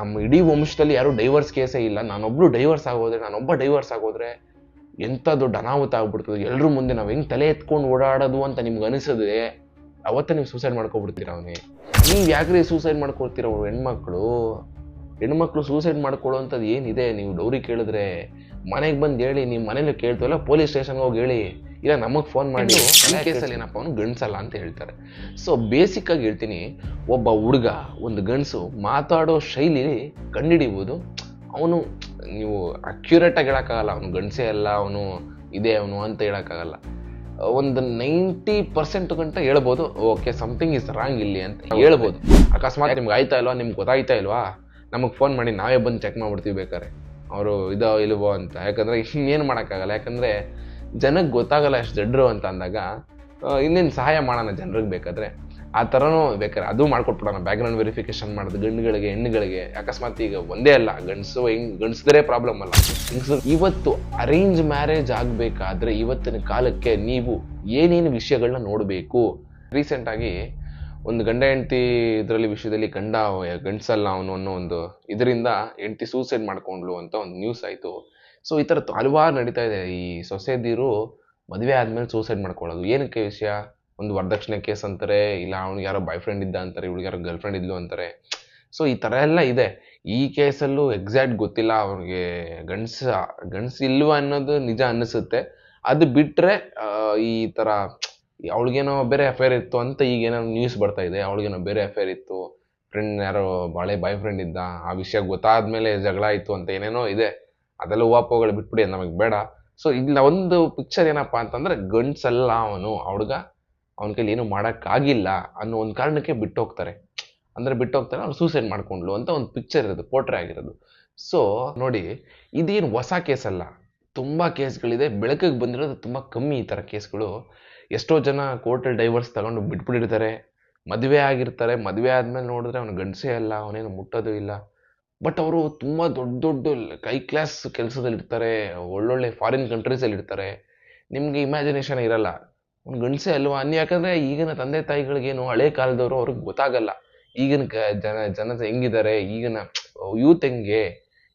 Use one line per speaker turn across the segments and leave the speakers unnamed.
ನಮ್ಮ ಇಡೀ ವಂಶದಲ್ಲಿ ಯಾರು ಡೈವರ್ಸ್ ಕೇಸೇ ಇಲ್ಲ. ನಾನೊಬ್ಬ ಡೈವರ್ಸ್ ಆಗೋದ್ರೆ ಎಂಥ ದೊಡ್ಡ ಅನಾಹುತ ಆಗ್ಬಿಡ್ತದೆ. ಎಲ್ಲರೂ ಮುಂದೆ ನಾವು ಹೆಂಗ್ ತಲೆ ಎತ್ಕೊಂಡು ಓಡಾಡೋದು ಅಂತ ನಿಮ್ಗೆ ಅನಿಸಿದ್ರೆ ಅವತ್ತೇ ನೀವು ಸೂಸೈಡ್ ಮಾಡ್ಕೊಬಿಡ್ತೀರ. ನೀವು ಯಾಕ್ರಿ ಸೂಸೈಡ್ ಮಾಡ್ಕೊಳ್ತೀರ? ಅವ್ರು ಹೆಣ್ಮಕ್ಳು ಸೂಸೈಡ್ ಮಾಡ್ಕೊಳ್ಳೋಂಥದ್ದು ಏನಿದೆ? ನೀವು ಡೌರಿ ಕೇಳಿದ್ರೆ ಮನೆಗೆ ಬಂದು ಹೇಳಿ, ನೀವು ಮನೇಲಿ ಕೇಳ್ತೀವಲ್ಲ ಪೊಲೀಸ್ ಸ್ಟೇಷನ್ಗೆ ಹೋಗಿ ಹೇಳಿ, ಇಲ್ಲ ನಮಗೆ ಫೋನ್ ಮಾಡಿ ಈ ಕೇಸಲ್ಲಿ ಏನಪ್ಪ ಅವನು ಗಂಡಸಲ್ಲ ಅಂತ ಹೇಳ್ತಾರೆ. ಸೊ ಬೇಸಿಕ್ ಆಗಿ ಹೇಳ್ತೀನಿ, ಒಬ್ಬ ಹುಡುಗ ಒಂದು ಗಂಡಸು ಮಾತಾಡೋ ಶೈಲಿ ಕಂಡುಹಿಡಿಬೋದು. ಅವನು ನೀವು ಅಕ್ಯುರೇಟ್ ಆಗಿ ಹೇಳೋಕ್ಕಾಗಲ್ಲ ಅವನು ಗಂಡಸೇ ಅಲ್ಲ ಅವನು ಅಂತ ಹೇಳೋಕ್ಕಾಗಲ್ಲ. ಒಂದು 90% ಗಂಟ ಹೇಳ್ಬೋದು, ಓಕೆ ಸಮಥಿಂಗ್ ಇಸ್ ರಾಂಗ್ ಇಲ್ಲಿ ಅಂತ ಹೇಳ್ಬೋದು. ಅಕಸ್ಮಾತ್ ನಿಮ್ಗೆ ಆಯ್ತಾ ಇಲ್ವಾ, ನಿಮ್ಗೆ ಗೊತ್ತಾಯ್ತಾ ಇಲ್ವಾ, ನಮಗೆ ಫೋನ್ ಮಾಡಿ ನಾವೇ ಬಂದು ಚೆಕ್ ಮಾಡ್ಬಿಡ್ತೀವಿ ಬೇಕಾರೆ ಅವರು ಇದೋ ಇಲ್ವೋ ಅಂತ. ಯಾಕಂದರೆ ಇನ್ನೇನು ಮಾಡೋಕ್ಕಾಗಲ್ಲ. ಯಾಕಂದರೆ ಜನಕ್ಕೆ ಗೊತ್ತಾಗಲ್ಲ ಅಷ್ಟು ಜಡ್ರು ಅಂತ ಅಂದಾಗ ಇನ್ನೇನು ಸಹಾಯ ಮಾಡೋಣ ಜನರಿಗೆ ಬೇಕಾದರೆ. ಆ ಥರನೂ ಬೇಕಾದ್ರೆ ಅದು ಮಾಡ್ಕೊಟ್ಬಿಡೋಣ, ಬ್ಯಾಕ್ಗ್ರೌಂಡ್ ವೆರಿಫಿಕೇಶನ್ ಮಾಡೋದು ಗಂಡುಗಳಿಗೆ ಹೆಣ್ಣುಗಳಿಗೆ. ಅಕಸ್ಮಾತ್ ಈಗ ಒಂದೇ ಅಲ್ಲ, ಗಂಡಸರೇ ಪ್ರಾಬ್ಲಮ್ ಅಲ್ಲ, ಇವತ್ತು ಅರೇಂಜ್ ಮ್ಯಾರೇಜ್ ಆಗಬೇಕಾದ್ರೆ ಇವತ್ತಿನ ಕಾಲಕ್ಕೆ ನೀವು ಏನೇನು ವಿಷಯಗಳನ್ನ ನೋಡಬೇಕು. ರೀಸೆಂಟಾಗಿ ಒಂದು ಗಂಡ ಹೆಂಡತಿ ಇದರಲ್ಲಿ ವಿಷಯದಲ್ಲಿ ಗಂಡಸಲ್ಲ ಅವನು ಅನ್ನೋ ಒಂದು ಇದರಿಂದ ಹೆಂಡತಿ ಸೂಸೈಡ್ ಮಾಡ್ಕೊಂಡ್ಲು ಅಂತ ಒಂದು ನ್ಯೂಸ್ ಆಯಿತು. ಸೊ ಈ ಥರದ್ದು ಹಲವಾರು ನಡೀತಾ ಇದೆ. ಈ ಸೊಸೆದಿರು ಮದುವೆ ಆದಮೇಲೆ ಸೂಸೈಡ್ ಮಾಡ್ಕೊಳ್ಳೋದು ಏನಕ್ಕೆ ವಿಷಯ? ಒಂದು ವರದಕ್ಷಿಣೆ ಕೇಸ್ ಅಂತಾರೆ, ಇಲ್ಲ ಅವ್ನಿಗೆ ಯಾರೋ ಬಾಯ್ ಫ್ರೆಂಡ್ ಇದ್ದ ಅಂತಾರೆ, ಇವಳಿಗೆ ಯಾರೋ ಗರ್ಲ್ ಫ್ರೆಂಡ್ ಇದ್ಲು ಅಂತಾರೆ. ಸೊ ಈ ಥರ ಎಲ್ಲ ಇದೆ. ಈ ಕೇಸಲ್ಲೂ ಎಕ್ಸಾಕ್ಟ್ ಗೊತ್ತಿಲ್ಲ ಅವ್ರಿಗೆ ಗಂಡಸ ಇಲ್ವ ಅನ್ನೋದು ನಿಜ ಅನ್ನಿಸುತ್ತೆ. ಅದು ಬಿಟ್ಟರೆ ಈ ಥರ ಅವಳಿಗೇನೋ ಬೇರೆ ಅಫೇರ್ ಇತ್ತು ಅಂತ ಈಗೇನೋ ನ್ಯೂಸ್ ಬರ್ತಾ ಇದೆ. ಅವಳಿಗೇನೋ ಬೇರೆ ಅಫೇರ್ ಇತ್ತು, ಫ್ರೆಂಡ್ ಯಾರೋ ಬಾಯ್ ಫ್ರೆಂಡ್ ಇದ್ದ, ಆ ವಿಷಯ ಗೊತ್ತಾದ್ಮೇಲೆ ಜಗಳ ಆಯಿತು ಅಂತ ಏನೇನೋ ಇದೆ. ಅದೆಲ್ಲ ಹೂವಾಪೋಗಳು ಬಿಟ್ಬಿಡಿ, ನಮಗೆ ಬೇಡ. ಸೊ ಇಲ್ಲ, ಒಂದು ಪಿಕ್ಚರ್ ಏನಪ್ಪ ಅಂತಂದರೆ ಗಂಡಸಲ್ಲ ಹುಡುಗ, ಅವನ ಕೈಲಿ ಏನು ಮಾಡೋಕ್ಕಾಗಿಲ್ಲ ಅನ್ನೋ ಒಂದು ಕಾರಣಕ್ಕೆ ಬಿಟ್ಟೋಗ್ತಾರೆ. ಅವ್ರು ಸೂಸೈಡ್ ಮಾಡ್ಕೊಂಡ್ಲು ಅಂತ ಒಂದು ಪಿಕ್ಚರ್ ಇರೋದು, ಪೋರ್ಟ್ರೇ ಆಗಿರೋದು. ಸೊ ನೋಡಿ, ಇದೇನು ಹೊಸ ಕೇಸ್ ಅಲ್ಲ, ತುಂಬ ಕೇಸ್ಗಳಿದೆ. ಬೆಳಕಿಗೆ ಬಂದಿರೋದು ತುಂಬ ಕಮ್ಮಿ ಈ ಥರ ಕೇಸ್ಗಳು. ಎಷ್ಟೋ ಜನ ಕೋರ್ಟಲ್ಲಿ ಡೈವರ್ಸ್ ತಗೊಂಡು ಬಿಟ್ಬಿಟ್ಟಿರ್ತಾರೆ, ಮದುವೆ ಆಗಿರ್ತಾರೆ. ಮದುವೆ ಆದಮೇಲೆ ನೋಡಿದ್ರೆ ಅವನು ಗಂಡಸೇ ಅಲ್ಲ, ಅವನೇನು ಮುಟ್ಟೋದು ಇಲ್ಲ. ಬಟ್ ಅವರು ತುಂಬ ದೊಡ್ಡ ಹೈ ಕ್ಲಾಸ್ ಕೆಲಸದಲ್ಲಿರ್ತಾರೆ, ಒಳ್ಳೊಳ್ಳೆ ಫಾರಿನ್ ಕಂಟ್ರೀಸಲ್ಲಿರ್ತಾರೆ. ನಿಮಗೆ ಇಮ್ಯಾಜಿನೇಷನ್ ಇರಲ್ಲ, ಅವ್ನು ಗಂಡಸೇ ಅಲ್ವಾ ಯಾಕಂದರೆ ಈಗಿನ ತಂದೆ ತಾಯಿಗಳಿಗೇನು ಹಳೆ ಕಾಲದವರು ಅವ್ರಿಗೆ ಗೊತ್ತಾಗಲ್ಲ ಈಗಿನ ಜನ ಹೆಂಗಿದ್ದಾರೆ, ಈಗಿನ ಯೂತ್ ಹೆಂಗೆ.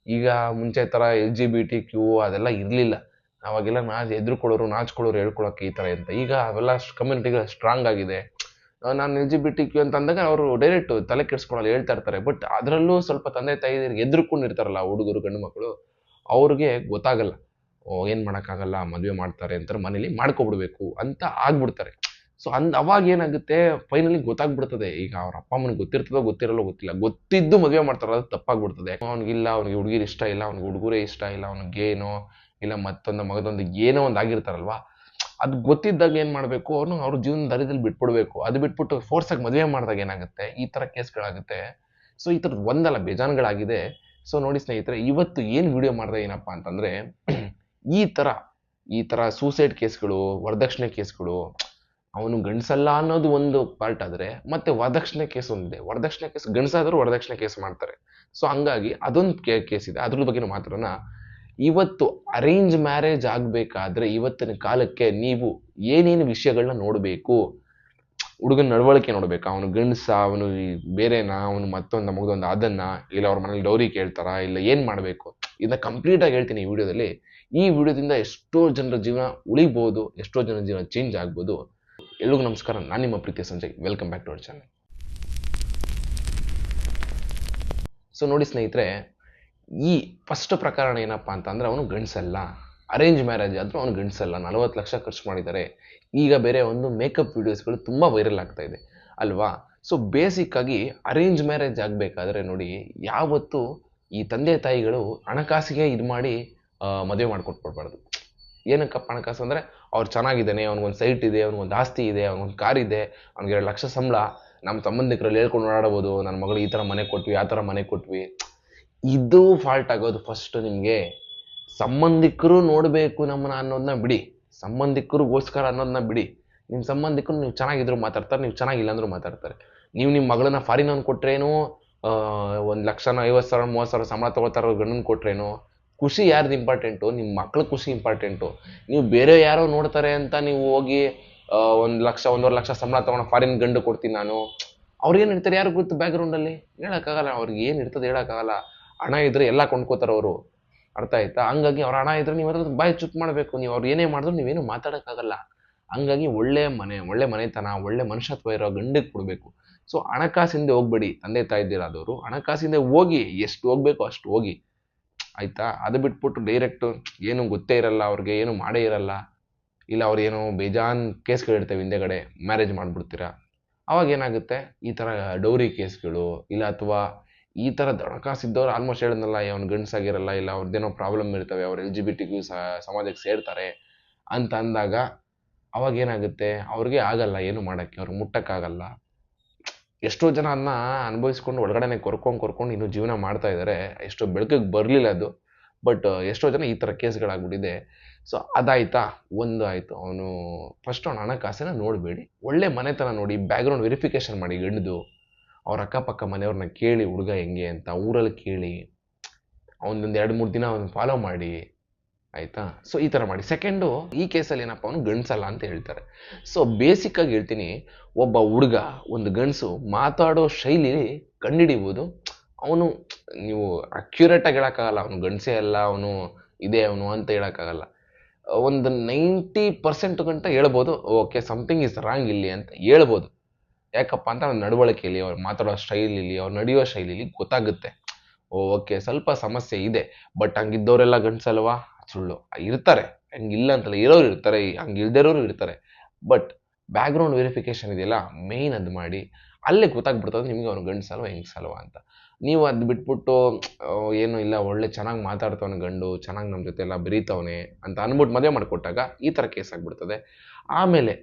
ಈಗ ಮುಂಚೆ ಥರ LGBT ಅದೆಲ್ಲ ಇರಲಿಲ್ಲ. ಅವಾಗೆಲ್ಲ ಎದುರುಕೊಳ್ಳೋರು ನಾಚ್ಕೊಳ್ಳೋರು ಹೇಳ್ಕೊಳಕ್ಕೆ ಈ ಥರ ಅಂತ. ಈಗ ಅವೆಲ್ಲ ಕಮ್ಯುನಿಟಿಗಳು ಸ್ಟ್ರಾಂಗ್ ಆಗಿದೆ. ನಾನು LGBT ಅಂತ ಅಂದಾಗ ಅವರು ಡೈರೆಕ್ಟ್ ತಲೆ ಕೆಡಿಸ್ಕೊಳ್ಳಲ್ಲ, ಹೇಳ್ತಾ ಇರ್ತಾರೆ. ಬಟ್ ಅದರಲ್ಲೂ ಸ್ವಲ್ಪ ತಂದೆ ತಾಯಿ ಎದುರುಕೊಂಡಿರ್ತಾರಲ್ಲ ಹುಡುಗರು ಗಂಡು ಮಕ್ಕಳು, ಅವ್ರಿಗೆ ಗೊತ್ತಾಗಲ್ಲ. ಏನು ಮಾಡೋಕ್ಕಾಗಲ್ಲ, ಮದುವೆ ಮಾಡ್ತಾರೆ ಅಂತಾರೆ, ಮನೇಲಿ ಮಾಡ್ಕೊಬಿಡ್ಬೇಕು ಅಂತ ಆಗ್ಬಿಡ್ತಾರೆ. ಸೊ ಅವಾಗ ಏನಾಗುತ್ತೆ, ಫೈನಲಿ ಗೊತ್ತಾಗ್ಬಿಡ್ತದೆ. ಈಗ ಅವ್ರ ಅಪ್ಪ ಅಮ್ಮನಿಗೆ ಗೊತ್ತಿರ್ತದೋ ಗೊತ್ತಿರಲ್ಲೋ ಗೊತ್ತಿಲ್ಲ, ಗೊತ್ತಿದ್ದು ಮದುವೆ ಮಾಡ್ತಾರೋ ಅದು ತಪ್ಪಾಗ್ಬಿಡ್ತದೆ. ಅವ್ನಿಗೆ ಹುಡುಗಿರು ಇಷ್ಟ ಇಲ್ಲ, ಅವ್ನಿಗೆ ಹುಡುಗರೇ ಇಷ್ಟ ಇಲ್ಲ, ಅವ್ನಿಗೆ ಏನೋ ಇಲ್ಲ ಮಗದೊಂದು ಏನೋ ಒಂದು ಆಗಿರ್ತಾರಲ್ವಾ, ಅದು ಗೊತ್ತಿದ್ದಾಗ ಏನು ಮಾಡಬೇಕು, ಅವ್ರ ಜೀವನ ದಾರಿದಲ್ಲಿ ಬಿಟ್ಬಿಡ್ಬೇಕು. ಅದು ಬಿಟ್ಬಿಟ್ಟು ಫೋರ್ಸಾಗಿ ಮದುವೆ ಮಾಡಿದಾಗ ಏನಾಗುತ್ತೆ, ಈ ಥರ ಕೇಸ್ಗಳಾಗುತ್ತೆ. ಸೊ ಈ ಥರದ್ದು ಒಂದಲ್ಲ ಬೇಜಾನ್ಗಳಾಗಿದೆ. ಸೊ ನೋಡಿ ಸ್ನೇಹಿತರೆ, ಇವತ್ತು ಏನು ವಿಡಿಯೋ ಮಾಡಿದೆ ಏನಪ್ಪ ಅಂತಂದರೆ, ಈ ಥರ ಸೂಸೈಡ್ ಕೇಸ್ಗಳು, ವರದಕ್ಷಿಣೆ ಕೇಸ್ಗಳು, ಅವನು ಗಂಡಸಲ್ಲ ಅನ್ನೋದು ಒಂದು ಪಾರ್ಟ್ ಆದರೆ, ಮತ್ತೆ ವರದಕ್ಷಿಣೆ ಕೇಸ್ ಒಂದಿದೆ. ವರದಕ್ಷಿಣೆ ಕೇಸ್ ಗಂಡಸಾದರೂ ವರದಕ್ಷಿಣೆ ಕೇಸ್ ಮಾಡ್ತಾರೆ. ಸೊ ಹಂಗಾಗಿ ಅದೊಂದು ಕೇಸ್ ಇದೆ, ಅದ್ರ ಬಗ್ಗೆ ಮಾತ್ರನ. ಇವತ್ತು ಅರೇಂಜ್ ಮ್ಯಾರೇಜ್ ಆಗಬೇಕಾದ್ರೆ ಇವತ್ತಿನ ಕಾಲಕ್ಕೆ ನೀವು ಏನೇನು ವಿಷಯಗಳನ್ನ ನೋಡಬೇಕು. ಹುಡುಗನ ನಡವಳಿಕೆ ನೋಡ್ಬೇಕಾ, ಅವನು ಗಂಡಸ, ಅವನು ಬೇರೆನಾ, ಅವನು ಮಗದೊಂದು ಅದನ್ನ, ಇಲ್ಲ ಅವ್ರ ಮನೇಲಿ ಡೌರಿ ಕೇಳ್ತಾರ, ಇಲ್ಲ ಏನು ಮಾಡಬೇಕು, ಇದನ್ನ ಕಂಪ್ಲೀಟಾಗಿ ಹೇಳ್ತೀನಿ ಈ ವಿಡಿಯೋದಲ್ಲಿ. ಈ ವಿಡಿಯೋದಿಂದ ಎಷ್ಟೋ ಜನರ ಜೀವನ ಉಳಿಬೋದು, ಎಷ್ಟೋ ಜನರ ಜೀವನ ಚೇಂಜ್ ಆಗ್ಬೋದು. ಎಲ್ರಿಗೂ ನಮಸ್ಕಾರ, ನಾನು ನಿಮ್ಮ ಪ್ರೀತಿಯ Sanjay. Welcome back to our channel. So ನೋಡಿ ಸ್ನೇಹಿತರೆ, ಈ ಫಸ್ಟ್ ಪ್ರಕರಣ ಏನಪ್ಪ ಅಂತಂದರೆ, ಅವನು ಗಂಡಸಲ್ಲ. ಅರೇಂಜ್ ಮ್ಯಾರೇಜ್ ಆದರೂ ಅವನು ಗಂಡಸಲ್ಲ. 40 ಲಕ್ಷ ಖರ್ಚು ಮಾಡಿದ್ದಾರೆ. ಈಗ ಬೇರೆ ಒಂದು ಮೇಕಪ್ ವಿಡಿಯೋಸ್ಗಳು ತುಂಬ ವೈರಲ್ ಆಗ್ತಾ ಇದೆ ಅಲ್ವಾ. ಸೊ ಬೇಸಿಕ್ಕಾಗಿ ಅರೇಂಜ್ ಮ್ಯಾರೇಜ್ ಆಗಬೇಕಾದ್ರೆ ನೋಡಿ, ಯಾವತ್ತೂ ಈ ತಂದೆ ತಾಯಿಗಳು ಹಣಕಾಸಿಗೆ ಇದು ಮಾಡಿ ಮದುವೆ ಮಾಡ್ಕೊಟ್ಬಿಡ್ಬಾರ್ದು. ಏನಕ್ಕಪ್ಪ ಹಣಕಾಸು ಅಂದರೆ, ಅವ್ರು ಚೆನ್ನಾಗಿದ್ದಾನೆ, ಅವ್ನಿಗೊಂದು ಸೈಟ್ ಇದೆ, ಅವ್ನಿಗೊಂದು ಆಸ್ತಿ ಇದೆ, ಅವ್ನಿಗೊಂದು ಕಾರ್ ಇದೆ, ಅವ್ನಿಗೆ 2 ಲಕ್ಷ ಸಂಬಳ, ನಮ್ಮ ಸಂಬಂಧಿಕರಲ್ಲಿ ಹೇಳ್ಕೊಂಡು ಓಡಾಡ್ಬೋದು, ನನ್ನ ಮಗಳು ಈ ಥರ ಮನೆ ಕೊಟ್ವಿ, ಆ ಥರ ಮನೆ ಕೊಟ್ವಿ. ಇದು ಫಾಲ್ಟ್ ಆಗೋದು ಫಸ್ಟ್. ನಿಮಗೆ ಸಂಬಂಧಿಕರು ನೋಡಬೇಕು ನಮ್ಮನ್ನ ಅನ್ನೋದನ್ನ ಬಿಡಿ, ಸಂಬಂಧಿಕರಿಗೋಸ್ಕರ ಅನ್ನೋದನ್ನ ಬಿಡಿ. ನಿಮ್ಮ ಸಂಬಂಧಿಕರು ನೀವು ಚೆನ್ನಾಗಿದ್ರು ಮಾತಾಡ್ತಾರೆ, ನೀವು ಚೆನ್ನಾಗಿಲ್ಲ ಅಂದ್ರೂ ಮಾತಾಡ್ತಾರೆ. ನಿಮ್ಮ ಮಗಳನ್ನ ಫಾರಿನ್ ಅವ್ನು ಕೊಟ್ರೇನು, 1,50,000 30,000 ಸಂಬಳ ತಗೋತಾರೋ ಗಂಡನ ಕೊಟ್ರೇನು, ಖುಷಿ ಯಾರ್ದು ಇಂಪಾರ್ಟೆಂಟು? ನಿಮ್ಮ ಮಕ್ಳ ಖುಷಿ ಇಂಪಾರ್ಟೆಂಟು. ನೀವು ಬೇರೆ ಯಾರೋ ನೋಡ್ತಾರೆ ಅಂತ ನೀವು ಹೋಗಿ 1 ಲಕ್ಷ 1.5 ಲಕ್ಷ ಸಂಬಳ ತೊಗೊಂಡು ಫಾರಿನ್ ಗಂಡು ಕೊಡ್ತೀನಿ ನಾನು, ಅವ್ರಿಗೇನು ಇರ್ತಾರೆ ಯಾರು ಗೊತ್ತು ಬ್ಯಾಕ್ಗ್ರೌಂಡಲ್ಲಿ ಹೇಳೋಕ್ಕಾಗಲ್ಲ. ಅವ್ರಿಗೆ ಏನು ಇರ್ತದೆ ಹೇಳೋಕ್ಕಾಗಲ್ಲ. ಹಣ ಇದ್ರೆ ಎಲ್ಲ ಕೊಂಡ್ಕೋತಾರೆ ಅವರು, ಅರ್ಥ ಆಯ್ತಾ? ಹಂಗಾಗಿ ಅವ್ರ ಹಣ ಇದ್ರೆ ನೀವು ಅದ್ರ ಬಾಯಿ ಚುಪ್ ಮಾಡಬೇಕು. ನೀವು ಅವ್ರು ಏನೇ ಮಾಡಿದ್ರು ನೀವೇನು ಮಾತಾಡೋಕ್ಕಾಗಲ್ಲ. ಹಂಗಾಗಿ ಒಳ್ಳೆ ಮನೆತನ, ಒಳ್ಳೆ ಮನುಷ್ಯತ್ವ ಇರೋ ಗಂಡಿಗೆ ಕೊಡಬೇಕು. ಸೊ ಹಣಕಾಸಿಂದ ಹೋಗ್ಬೇಡಿ. ತಂದೆ ತಾಯಿದ್ದಿರಾದವರು ಹಣಕಾಸಿಂದ ಹೋಗಿ, ಎಷ್ಟು ಹೋಗ್ಬೇಕು ಅಷ್ಟು ಹೋಗಿ, ಆಯ್ತಾ? ಅದು ಬಿಟ್ಬಿಟ್ಟು ಡೈರೆಕ್ಟು ಏನು ಗೊತ್ತೇ ಇರಲ್ಲ ಅವ್ರಿಗೆ, ಏನು ಮಾಡೇ ಇರಲ್ಲ, ಇಲ್ಲ ಅವ್ರು ಏನೋ ಬೇಜಾನ್ ಕೇಸ್ಗಳಿರ್ತವೆ ಹಿಂದೆಗಡೆ, ಮ್ಯಾರೇಜ್ ಮಾಡಿಬಿಡ್ತೀರಾ. ಅವಾಗ ಏನಾಗುತ್ತೆ, ಈ ಥರ ಡೌರಿ ಕೇಸ್ಗಳು, ಇಲ್ಲ ಅಥವಾ ಈ ಥರ ಹಣಕಾಸಿದ್ದವ್ರು ಆಲ್ಮೋಸ್ಟ್ ಹೇಳಿದ್ನಲ್ಲ, ಅವ್ನು ಗಂಡಸಾಗಿರಲ್ಲ, ಇಲ್ಲ ಅವ್ರದ್ದೇನೋ ಪ್ರಾಬ್ಲಮ್ ಇರ್ತವೆ, ಅವ್ರು LGBT ಸಮಾಜಕ್ಕೆ ಸೇರ್ತಾರೆ ಅಂತ ಅಂದಾಗ ಅವಾಗ ಏನಾಗುತ್ತೆ, ಅವ್ರಿಗೆ ಆಗಲ್ಲ ಏನು ಮಾಡೋಕ್ಕೆ, ಅವ್ರಿಗೆ ಮುಟ್ಟಕ್ಕಾಗಲ್ಲ. ಎಷ್ಟೋ ಜನ ಅದನ್ನ ಅನುಭವಿಸ್ಕೊಂಡು ಒಳಗಡೆನೆ ಕೊರ್ಕೊಂಡು ಇನ್ನೂ ಜೀವನ ಮಾಡ್ತಾ ಇದ್ದಾರೆ. ಎಷ್ಟೋ ಬೆಳಕಿಗೆ ಬರಲಿಲ್ಲ ಅದು, ಬಟ್ ಎಷ್ಟೋ ಜನ ಈ ಥರ ಕೇಸ್ಗಳಾಗ್ಬಿಟ್ಟಿದೆ. ಸೊ ಅದಾಯ್ತಾ, ಒಂದು ಆಯಿತು. ಅವನು ಫಸ್ಟ್ ಅವ್ನ ಹಣಕಾಸನ್ನ ನೋಡಬೇಡಿ, ಒಳ್ಳೆ ಮನೆತನ ನೋಡಿ, ಬ್ಯಾಕ್ಗ್ರೌಂಡ್ ವೆರಿಫಿಕೇಷನ್ ಮಾಡಿ ಗಂಡದು. ಅವ್ರ ಅಕ್ಕಪಕ್ಕ ಮನೆಯವ್ರನ್ನ ಕೇಳಿ, ಹುಡುಗ ಹೆಂಗೆ ಅಂತ ಊರಲ್ಲಿ ಕೇಳಿ, ಅವನೊಂದು 2-3 ದಿನ ಅವನು ಫಾಲೋ ಮಾಡಿ, ಆಯಿತಾ? ಸೊ ಈ ಥರ ಮಾಡಿ. ಸೆಕೆಂಡು, ಈ ಕೇಸಲ್ಲಿ ಏನಪ್ಪ, ಅವನು ಗಂಡಸಲ್ಲ ಅಂತ ಹೇಳ್ತಾರೆ. ಸೊ ಬೇಸಿಕ್ಕಾಗಿ ಹೇಳ್ತೀನಿ, ಒಬ್ಬ ಹುಡುಗ, ಒಂದು ಗಂಡಸು ಮಾತಾಡೋ ಶೈಲಿ ಕಂಡುಹಿಡಿಬೋದು. ಅವನು, ನೀವು ಅಕ್ಯುರೇಟಾಗಿ ಹೇಳೋಕ್ಕಾಗಲ್ಲ ಅವನು ಗಂಡಸೇ ಅಲ್ಲ, ಅವನು ಇದೇ ಅವನು ಅಂತ ಹೇಳೋಕ್ಕಾಗಲ್ಲ. ಒಂದು 90% ಗಂಟ ಹೇಳ್ಬೋದು, ಓಕೆ ಸಮಥಿಂಗ್ ಇಸ್ ರಾಂಗ್ ಇಲ್ಲಿ ಅಂತ ಹೇಳ್ಬೋದು. ಯಾಕಪ್ಪ ಅಂತ ಅವ್ನ ನಡವಳಿಕೆಯಲ್ಲಿ, ಅವ್ರು ಮಾತಾಡೋ ಶೈಲಿಲಿ, ಅವ್ರು ನಡೆಯೋ ಶೈಲಿಲಿ ಗೊತ್ತಾಗುತ್ತೆ. ಓಕೆ ಸ್ವಲ್ಪ ಸಮಸ್ಯೆ ಇದೆ. ಬಟ್ ಹಂಗಿದ್ದವರೆಲ್ಲ ಗಂಡಸಲ್ವಾ? ಸುಳ್ಳು. ಇರ್ತಾರೆ, ಹಂಗಿಲ್ಲ ಅಂತಲ್ಲ, ಇರೋರು ಇರ್ತಾರೆ, ಹಂಗಿಲ್ದಿರೋರು ಇರ್ತಾರೆ. ಬಟ್ ಬ್ಯಾಕ್ಗ್ರೌಂಡ್ ವೆರಿಫಿಕೇಷನ್ ಇದೆಯಲ್ಲ, ಮೇಯ್ನ್ ಅದು ಮಾಡಿ, ಅಲ್ಲೇ ಗೊತ್ತಾಗ್ಬಿಡ್ತದೆ ನಿಮಗೆ ಅವ್ನು ಗಂಡಸಲ್ವ ಹೆಂಗಸಲ್ವ ಅಂತ. ನೀವು ಅದು ಬಿಟ್ಬಿಟ್ಟು ಏನೂ ಇಲ್ಲ, ಒಳ್ಳೆ ಚೆನ್ನಾಗಿ ಮಾತಾಡ್ತವನೆ ಗಂಡು, ಚೆನ್ನಾಗಿ ನಮ್ಮ ಜೊತೆ ಎಲ್ಲ ಬೆರೀತವನೆ ಅಂತ ಅಂದ್ಬಿಟ್ಟು ಮದುವೆ ಮಾಡಿಕೊಟ್ಟಾಗ ಈ ಥರ ಕೇಸ್ ಆಗಿಬಿಡ್ತದೆ. ಆಮೇಲೆ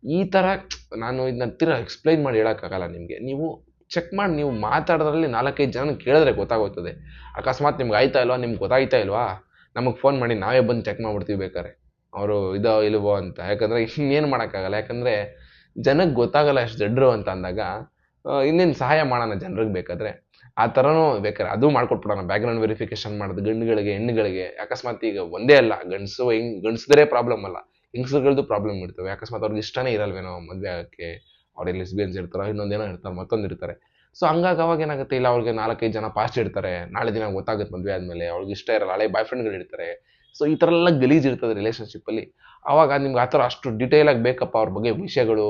ಈ ಥರ ನಾನು ಇದನ್ನ ಎಕ್ಸ್ಪ್ಲೈನ್ ಮಾಡಿ ಹೇಳೋಕ್ಕಾಗಲ್ಲ ನಿಮಗೆ. ನೀವು ಚೆಕ್ ಮಾಡಿ, ನೀವು ಮಾತಾಡೋದ್ರಲ್ಲಿ 4-5 ಜನ ಕೇಳಿದ್ರೆ ಗೊತ್ತಾಗೋಗ್ತದೆ. ಅಕಸ್ಮಾತ್ ನಿಮ್ಗೆ ಆಯ್ತಾ ಇಲ್ವಾ, ನಿಮ್ಗೆ ಗೊತ್ತಾಯ್ತಾ ಇಲ್ವಾ, ನಮಗೆ ಫೋನ್ ಮಾಡಿ, ನಾವೇ ಬಂದು ಚೆಕ್ ಮಾಡಿಬಿಡ್ತೀವಿ ಬೇಕಾದ್ರೆ ಅವರು ಇದೋ ಇಲ್ವೋ ಅಂತ. ಯಾಕಂದರೆ ಇನ್ನೇನು ಮಾಡೋಕ್ಕಾಗಲ್ಲ. ಯಾಕಂದರೆ ಜನಕ್ಕೆ ಗೊತ್ತಾಗಲ್ಲ ಅಷ್ಟು ಜಡ್ರು ಅಂತ ಅಂದಾಗ ಇನ್ನೇನು ಸಹಾಯ ಮಾಡೋಣ ಜನರಿಗೆ ಬೇಕಾದರೆ, ಆ ಥರನೂ ಬೇಕಾದ್ರೆ ಅದು ಮಾಡ್ಕೊಟ್ಬಿಡೋಣ. ಬ್ಯಾಕ್ಗ್ರೌಂಡ್ ವೆರಿಫಿಕೇಷನ್ ಮಾಡೋದು ಗಂಡುಗಳಿಗೆ ಹೆಣ್ಣುಗಳಿಗೆ. ಅಕಸ್ಮಾತ್ ಈಗ ಒಂದೇ ಅಲ್ಲ, ಗಂಡಸದೇ ಪ್ರಾಬ್ಲಮ್ ಅಲ್ಲ, ಹೆಂಗಸುಗಳದ್ದು ಪ್ರಾಬ್ಲಮ್ ಇರ್ತವೆ. ಅಕಸ್ಮಾತ್ ಅವ್ರಿಗೆ ಇಷ್ಟನೇ ಇರಲ್ವೇನೋ ಮದುವೆ ಆಗೋಕ್ಕೆ, ಅವ್ರಿಗೆ ಲೆಸ್ಬಿಯನ್ಸ್ ಇರ್ತಾರೆ, ಇನ್ನೊಂದೇನೋ ಇರ್ತಾರೆ, ಮತ್ತೊಂದು ಇರ್ತಾರೆ. ಸೊ ಹಂಗಾಗಿ ಅವಾಗ ಏನಾಗುತ್ತೆ, ಇಲ್ಲ ಅವ್ರಿಗೆ 4-5 ಜನ ಪಾಸ್ಟ್ ಇರ್ತಾರೆ, ನಾಳೆ ದಿನ ಗೊತ್ತಾಗುತ್ತೆ ಮದುವೆ ಆದಮೇಲೆ, ಅವ್ರಿಗೆ ಇಷ್ಟ ಇರಲ್ಲ, ಹಳೆ ಬಾಯ್ ಫ್ರೆಂಡ್ಗಳು ಇರ್ತಾರೆ. ಸೊ ಈ ಥರ ಎಲ್ಲ ಗಲೀಜ್ ಇರ್ತದೆ ರಿಲೇಷನ್ಶಿಪ್ಪಲ್ಲಿ. ಆವಾಗ ನಿಮ್ಗೆ ಆ ಥರ ಅಷ್ಟು ಡೀಟೇಲಾಗಿ ಬೇಕಪ್ಪ ಅವ್ರ ಬಗ್ಗೆ ವಿಷಯಗಳು,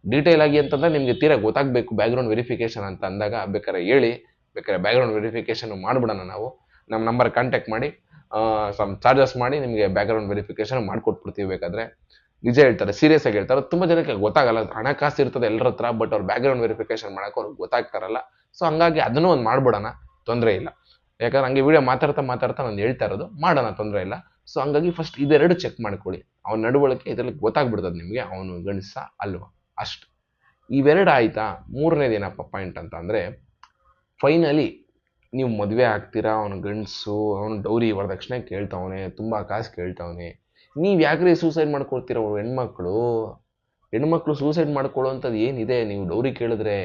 ಡೀಟೇಲಾಗಿ ಅಂತಂದರೆ ನಿಮಗೆ ತೀರಾ ಗೊತ್ತಾಗಬೇಕು ಬ್ಯಾಕ್ಗ್ರೌಂಡ್ ವೆರಿಫಿಕೇಷನ್ ಅಂತ ಅಂದಾಗ ಬೇಕಾದ್ರೆ ಹೇಳಿ, ಬೇಕಾದ್ರೆ ಬ್ಯಾಕ್ಗ್ರೌಂಡ್ ವೆರಿಫಿಕೇಷನ್ ಮಾಡಿಬಿಡೋಣ ನಾವು. ನಮ್ಮ ನಂಬರ್ ಕಾಂಟ್ಯಾಕ್ಟ್ ಮಾಡಿ, ಸಮ್ ಚಾರ್ಜಸ್ ಮಾಡಿ ನಿಮಗೆ ಬ್ಯಾಕ್ಗ್ರೌಂಡ್ ವೆರಿಫಿಕೇಷನ್ ಮಾಡಿಕೊಟ್ಬಿಡ್ತೀವಿ ಬೇಕಾದರೆ. ನಿಜ ಹೇಳ್ತಾರೆ, ಸೀರಿಯಸ್ ಆಗಿ ಹೇಳ್ತಾರೆ. ತುಂಬ ಜನಕ್ಕೆ ಗೊತ್ತಾಗಲ್ಲ, ಹಣಕಾಸು ಇರ್ತದೆ ಎಲ್ಲರ ಹತ್ರ, ಬಟ್ ಅವ್ರು ಬ್ಯಾಕ್ಗ್ರೌಂಡ್ ವೆರಿಫಿಕೇಷನ್ ಮಾಡೋಕೆ ಅವ್ರಿಗೆ ಗೊತ್ತಾಗ್ತಾರಲ್ಲ. ಸೊ ಹಂಗಾಗಿ ಅದನ್ನೂ ಒಂದು ಮಾಡ್ಬಿಡೋಣ, ತೊಂದರೆ ಇಲ್ಲ. ಯಾಕಂದ್ರೆ ಹಂಗೆ ವಿಡಿಯೋ ಮಾತಾಡ್ತಾ ನಾನು ಹೇಳ್ತಾ ಇರೋದು, ಮಾಡೋಣ, ತೊಂದರೆ ಇಲ್ಲ. ಸೊ ಹಂಗಾಗಿ ಫಸ್ಟ್ ಇದೆರಡು ಚೆಕ್ ಮಾಡ್ಕೊಳ್ಳಿ. ಅವ್ನ ನಡವಳಿಕೆ ಇದರಲ್ಲಿ ಗೊತ್ತಾಗ್ಬಿಡ್ತದೆ ನಿಮಗೆ, ಅವನು ಗಂಡಸ ಅಲ್ವಾ, ಅಷ್ಟು. ಇವೆರಡು ಆಯ್ತಾ. ಮೂರನೇದೇನಪ್ಪ ಪಾಯಿಂಟ್ ಅಂತ ಅಂದರೆ, ಫೈನಲಿ ನೀವು ಮದುವೆ ಆಗ್ತೀರಾ, ಅವನು ಗಂಡಸು, ಅವನು ಡೌರಿ ವರದಕ್ಷಿಣೆ ಕೇಳ್ತಾವನೆ, ತುಂಬ ಕಾಸು ಕೇಳ್ತಾವನೆ. ನೀವು ಯಾಕ್ರಿ ಸೂಸೈಡ್ ಮಾಡ್ಕೊಳ್ತೀರ? ಅವ್ರು ಹೆಣ್ಮಕ್ಳು ಸೂಸೈಡ್ ಮಾಡ್ಕೊಳ್ಳೋವಂಥದ್ದು ಏನಿದೆ? ನೀವು ಡೌರಿ ಕೇಳಿದ್ರೆ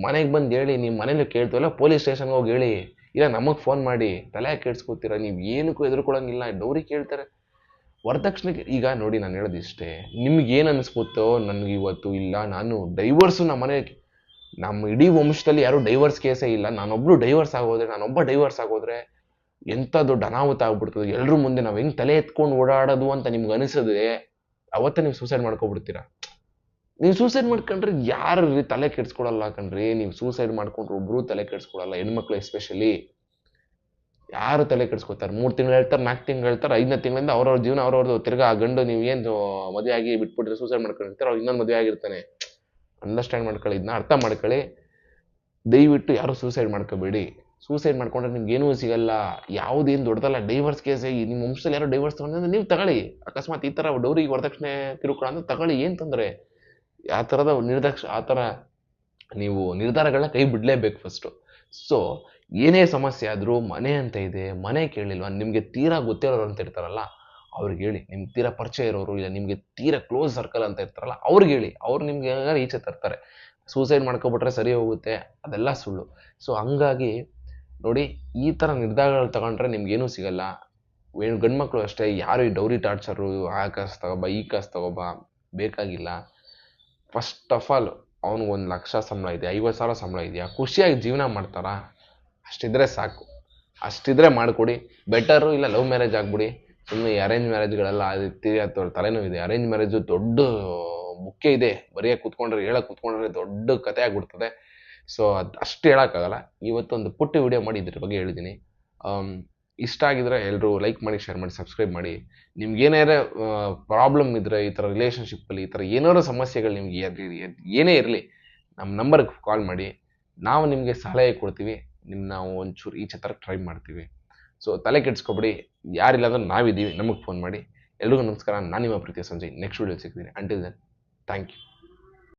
ಮನೆಗೆ ಬಂದು ಹೇಳಿ, ನೀವು ಮನೇಲಿ ಕೇಳ್ತೀವಲ್ಲ, ಪೊಲೀಸ್ ಸ್ಟೇಷನ್ಗೆ ಹೋಗಿ ಹೇಳಿ, ಇಲ್ಲ ನಮಗೆ ಫೋನ್ ಮಾಡಿ. ತಲೆ ಕೇಳಿಸ್ಕೊತೀರ, ನೀವು ಏನಕ್ಕೂ ಎದುರ್ಕೊಳ್ಳೋಂಗಿಲ್ಲ. ಡೌರಿ ಕೇಳ್ತಾರೆ, ವರದಕ್ಷಿಣೆಗೆ. ಈಗ ನೋಡಿ, ನಾನು ಹೇಳೋದು ಇಷ್ಟೇ, ನಿಮ್ಗೇನು ಅನಿಸ್ಬೋತೋ ನನಗೆ ಇವತ್ತು, ಇಲ್ಲ ನಾನು ಡೈವರ್ಸು ನಮ್ಮ ಇಡೀ ವಂಶದಲ್ಲಿ ಯಾರೂ ಡೈವರ್ಸ್ ಕೇಸೇ ಇಲ್ಲ, ನಾನೊಬ್ಬ ಡೈವರ್ಸ್ ಆಗೋದ್ರೆ ಎಂಥ ದೊಡ್ಡ ಅನಾಹುತ ಆಗ್ಬಿಡ್ತದೆ, ಎಲ್ಲರ ಮುಂದೆ ನಾವು ಹೆಂಗೆ ತಲೆ ಎತ್ಕೊಂಡು ಓಡಾಡೋದು ಅಂತ ನಿಮ್ಗೆ ಅನಿಸದೆ ಅವತ್ತೇ ನೀವು ಸೂಸೈಡ್ ಮಾಡ್ಕೊಬಿಡ್ತೀರಾ. ನೀವು ಸೂಸೈಡ್ ಮಾಡ್ಕೊಂಡ್ರೆ ಯಾರು ತಲೆ ಕೆಡ್ಸ್ಕೊಳಲ್ಲ ಕಣ್ರಿ. ನೀವು ಸೂಸೈಡ್ ಮಾಡ್ಕೊಂಡ್ರೆ ಒಬ್ರು ತಲೆ ಕೆಡ್ಸ್ಕೊಳಲ್ಲ, ಹೆಣ್ಮಕ್ಳು ಎಸ್ಪೆಷಲಿ. ಯಾರು ತಲೆ ಕೆಡ್ಸ್ಕೊತಾರೆ? 3 ತಿಂಗಳು ಹೇಳ್ತಾರೆ, 4 ತಿಂಗಳು ಹೇಳ್ತಾರೆ, 5ನೇ ತಿಂಗಳಿಂದ ಅವ್ರವ್ರ ಜೀವನ ಅವ್ರವ್ರದ್ದು. ತಿರ್ಗಾ ಗಂಡು ನೀವು ಏನು ಮದುವೆ ಆಗಿ ಬಿಟ್ಬಿಟ್ರೆ ಸೂಸೈಡ್ ಮಾಡ್ಕೊಂಡಿರ್ತಾರೆ, ಅವ್ರು ಇನ್ನೊಂದು ಮದುವೆ ಆಗಿರ್ತಾನೆ. ಅಂಡರ್ಸ್ಟ್ಯಾಂಡ್ ಮಾಡ್ಕೊಳ್ಳಿ, ಇದನ್ನ ಅರ್ಥ ಮಾಡ್ಕೊಳ್ಳಿ. ದಯವಿಟ್ಟು ಯಾರು ಸೂಸೈಡ್ ಮಾಡ್ಕೋಬೇಡಿ. ಸೂಸೈಡ್ ಮಾಡ್ಕೊಂಡ್ರೆ ನಿಮ್ಗೆ ಏನೂ ಸಿಗಲ್ಲ, ಯಾವುದೇನು ದೊಡ್ಡದಲ್ಲ. ಡೈವರ್ಸ್ ಕೇಸ್ ನಿಮ್ಮ ವಂಶದಲ್ಲಿ ಯಾರೋ ಡೈವರ್ಸ್ ತೊಗೊಂಡ್ರೆ ನೀವು ತಗೊಳ್ಳಿ. ಅಕಸ್ಮಾತ್ ಈ ಥರ ಡೌರಿ ವರದಕ್ಷಿಣೆ ಕಿರುಕುಳ ಅಂದ್ರೆ ತಗೊಳ್ಳಿ, ಏನು ತೊಂದರೆ. ಆ ಥರದ ಆ ಥರ ನೀವು ನಿರ್ಧಾರಗಳನ್ನ ಕೈ ಬಿಡಲೇಬೇಕು ಫಸ್ಟು. ಸೊ ಏನೇ ಸಮಸ್ಯೆ ಆದರೂ ಮನೆ ಅಂತ ಇದೆ, ಮನೆ ಕೇಳಿಲ್ವ, ನಿಮಗೆ ತೀರಾ ಗೊತ್ತಿರೋರು ಅಂತ ಇರ್ತಾರಲ್ಲ ಅವ್ರಿಗೆ ಹೇಳಿ. ನಿಮ್ಗೆ ತೀರಾ ಪರಿಚಯ ಇರೋರು, ಇಲ್ಲ ನಿಮಗೆ ತೀರಾ ಕ್ಲೋಸ್ ಸರ್ಕಲ್ ಅಂತ ಇರ್ತಾರಲ್ಲ ಅವ್ರಿಗೆ ಹೇಳಿ. ಅವ್ರು ನಿಮ್ಗೆ ಏನಾದ್ರು ಈಚೆ ತರ್ತಾರೆ. ಸೂಸೈಡ್ ಮಾಡ್ಕೊಬಿಟ್ರೆ ಸರಿ ಹೋಗುತ್ತೆ, ಅದೆಲ್ಲ ಸುಳ್ಳು. ಸೊ ಹಂಗಾಗಿ ನೋಡಿ, ಈ ಥರ ನಿರ್ಧಾರಗಳು ತಗೊಂಡ್ರೆ ನಿಮ್ಗೇನೂ ಸಿಗಲ್ಲ. ಗಂಡ್ಮಕ್ಳು ಅಷ್ಟೇ, ಯಾರು ಈ ಡೌರಿ ಟಾರ್ಚರು, ಆ ಕಾಸು ತಗೋಬಾ, ಈ ಕಾಸು ತಗೋಬಾ ಬೇಕಾಗಿಲ್ಲ. ಫಸ್ಟ್ ಆಫ್ ಆಲ್ ಅವ್ನಿಗೆ 1,00,000 ಸಂಬಳ ಇದೆಯಾ, 50,000 ಸಂಬಳ ಇದೆಯಾ, ಖುಷಿಯಾಗಿ ಜೀವನ ಮಾಡ್ತಾರಾ? ಅಷ್ಟಿದ್ರೆ ಸಾಕು. ಅಷ್ಟಿದ್ರೆ ಮಾಡಿಕೊಡಿ. ಬೆಟರು ಇಲ್ಲ ಲವ್ ಮ್ಯಾರೇಜ್ ಆಗ್ಬಿಡಿ. ಸುಮ್ಮನೆ ಈ ಅರೇಂಜ್ ಮ್ಯಾರೇಜ್ಗಳೆಲ್ಲ ಅದು ತಲೆನೋವಿದೆ. ಅರೇಂಜ್ ಮ್ಯಾರೇಜು ದೊಡ್ಡ ಮುಖ್ಯ ಇದೆ. ಹೇಳಕ್ಕೆ ಕೂತ್ಕೊಂಡ್ರೆ ದೊಡ್ಡ ಕತೆ ಆಗ್ಬಿಡ್ತದೆ. ಸೊ ಅಷ್ಟು ಹೇಳೋಕ್ಕಾಗಲ್ಲ. ಇವತ್ತೊಂದು ಪುಟ್ಟ ವಿಡಿಯೋ ಮಾಡಿ ಇದ್ರ ಬಗ್ಗೆ ಹೇಳಿದ್ದೀನಿ. ಇಷ್ಟ ಆಗಿದ್ರೆ ಎಲ್ಲರೂ ಲೈಕ್ ಮಾಡಿ, ಶೇರ್ ಮಾಡಿ, ಸಬ್ಸ್ಕ್ರೈಬ್ ಮಾಡಿ. ನಿಮ್ಗೇನಾರ ಪ್ರಾಬ್ಲಮ್ ಇದ್ದರೆ, ಈ ಥರ ರಿಲೇಷನ್ಶಿಪ್ಪಲ್ಲಿ ಈ ಥರ ಏನಾದ್ರು ಸಮಸ್ಯೆಗಳು ನಿಮ್ಗೆ ಏನೇ ಇರಲಿ, ನಮ್ಮ ನಂಬರ್ಗೆ ಕಾಲ್ ಮಾಡಿ. ನಾವು ನಿಮಗೆ ಸಲಹೆ ಕೊಡ್ತೀವಿ. ನಾವು ಒಂಚೂರು ಈಚೆ ಥರ ಟ್ರೈ ಮಾಡ್ತೀವಿ. ಸೊ ತಲೆ ಕೆಡಿಸ್ಕೊಬಿಡಿ. ಯಾರಿಲ್ಲ ಅಂದ್ರೆ ನಾವಿದ್ದೀವಿ, ನಮಗೆ ಫೋನ್ ಮಾಡಿ. ಎಲ್ರಿಗೂ ನಮಸ್ಕಾರ. ನಾನು ನಿಮ್ಮ ಪ್ರೀತಿಯ ಸಂಜಯ್. ನೆಕ್ಸ್ಟ್ ವಿಡಿಯೋ ಸಿಗ್ತೀನಿ. Until then, thank you.